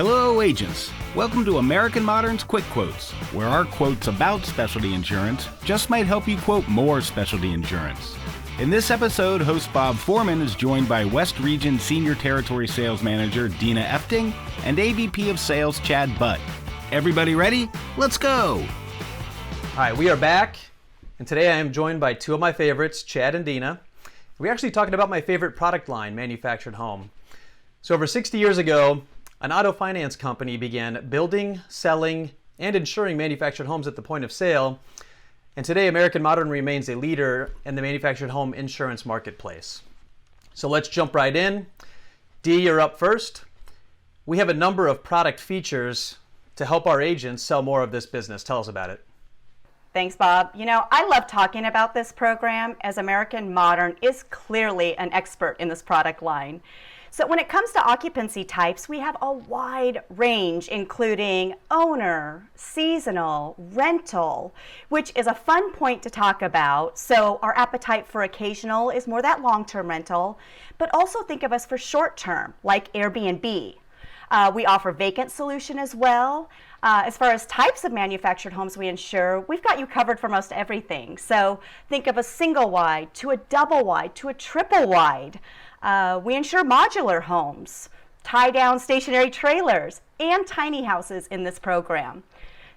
Hello, agents. Welcome to American Modern's Quick Quotes, where our quotes about specialty insurance just might help you quote more specialty insurance. In this episode, host Bob Foreman is joined by West Region Senior Territory Sales Manager Dina Efting and AVP of Sales Chad Butt. Everybody ready? Let's go! All right, we are back, and today I am joined by two of my favorites, Chad and Dina. We're actually talking about my favorite product line, manufactured home. So over 60 years ago, an auto finance company began building, selling, and insuring manufactured homes at the point of sale. And today, American Modern remains a leader in the manufactured home insurance marketplace. So let's jump right in. Dee, you're up first. We have a number of product features to help our agents sell more of this business. Tell us about it. Thanks, Bob. You know, I love talking about this program as American Modern is clearly an expert in this product line. So when it comes to occupancy types, we have a wide range, including owner, seasonal, rental, which is a fun point to talk about. So our appetite for occasional is more that long-term rental, but also think of us for short-term, like Airbnb. We offer vacant solution as well. As far as types of manufactured homes we insure, we've got you covered for most everything. So think of a single wide to a double wide to a triple wide. We insure modular homes, tie-down stationary trailers, and tiny houses in this program.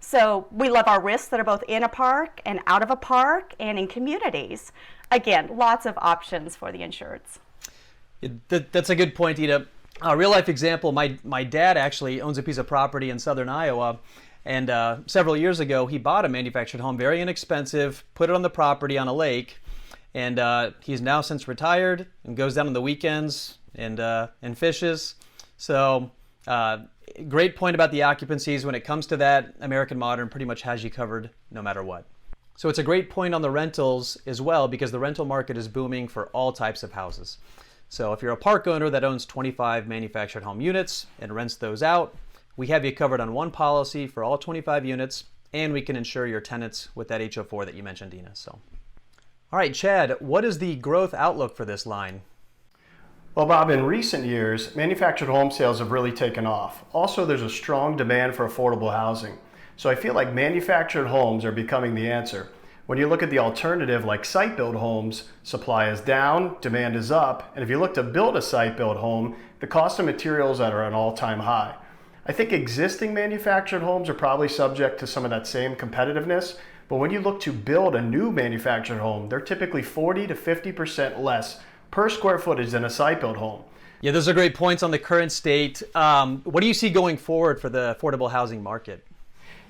So we love our risks that are both in a park and out of a park and in communities. Again, lots of options for the insureds. That's a good point, Ida. A real life example, my dad actually owns a piece of property in southern Iowa, and several years ago he bought a manufactured home, very inexpensive, put it on the property on a lake, and he's now since retired and goes down on the weekends and fishes. So great point about the occupancies. When it comes to that, American Modern pretty much has you covered no matter what. So it's a great point on the rentals as well, because the rental market is booming for all types of houses. So if you're a park owner that owns 25 manufactured home units and rents those out, we have you covered on one policy for all 25 units, and we can insure your tenants with that HO4 that you mentioned, Dina. So, all right, Chad, what is the growth outlook for this line? Well, Bob, in recent years, manufactured home sales have really taken off. Also, there's a strong demand for affordable housing. So I feel like manufactured homes are becoming the answer. When you look at the alternative like site-built homes, supply is down, demand is up, and if you look to build a site-built home, the cost of materials are at an all-time high. I think existing manufactured homes are probably subject to some of that same competitiveness, but when you look to build a new manufactured home, they're typically 40 to 50% less per square footage than a site-built home. Yeah, those are great points on the current state. What do you see going forward for the affordable housing market?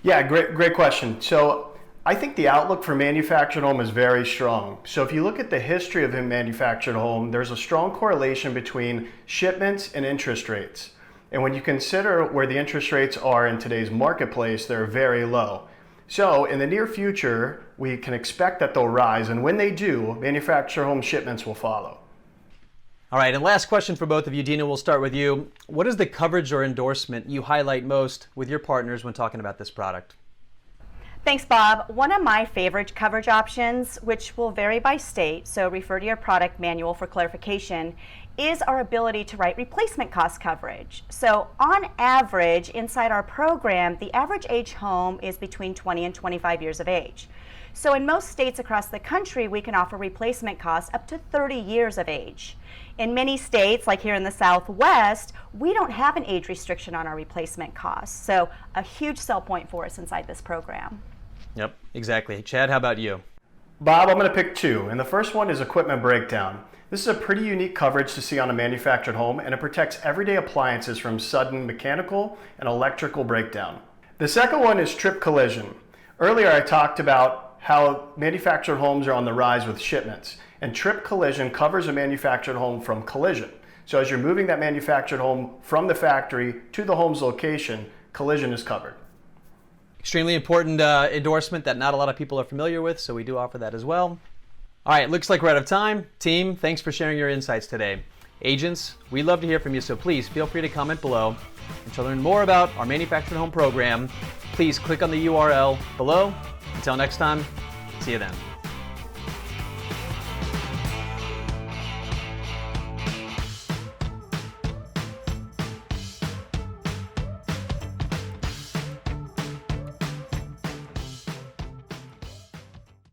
Yeah, great question. So I think the outlook for manufactured home is very strong. So if you look at the history of a manufactured home, there's a strong correlation between shipments and interest rates. And when you consider where the interest rates are in today's marketplace, they're very low. So in the near future, we can expect that they'll rise. And when they do, manufactured home shipments will follow. All right, and last question for both of you. Dina, we'll start with you. What is the coverage or endorsement you highlight most with your partners when talking about this product? Thanks, Bob. One of my favorite coverage options, which will vary by state, so refer to your product manual for clarification, is our ability to write replacement cost coverage. So on average, inside our program, the average age home is between 20 and 25 years of age. So in most states across the country, we can offer replacement costs up to 30 years of age. In many states, like here in the Southwest, we don't have an age restriction on our replacement costs. So a huge sell point for us inside this program. Yep, exactly. Chad, how about you? Bob, I'm going to pick two, and the first one is equipment breakdown. This is a pretty unique coverage to see on a manufactured home, and it protects everyday appliances from sudden mechanical and electrical breakdown. The second one is trip collision. Earlier I talked about how manufactured homes are on the rise with shipments, and trip collision covers a manufactured home from collision. So as you're moving that manufactured home from the factory to the home's location, collision is covered. Extremely important endorsement that not a lot of people are familiar with, so we do offer that as well. All right, looks like we're out of time. Team, thanks for sharing your insights today. Agents, we love to hear from you, so please feel free to comment below. And to learn more about our manufactured home program, please click on the URL below. Until next time, see you then.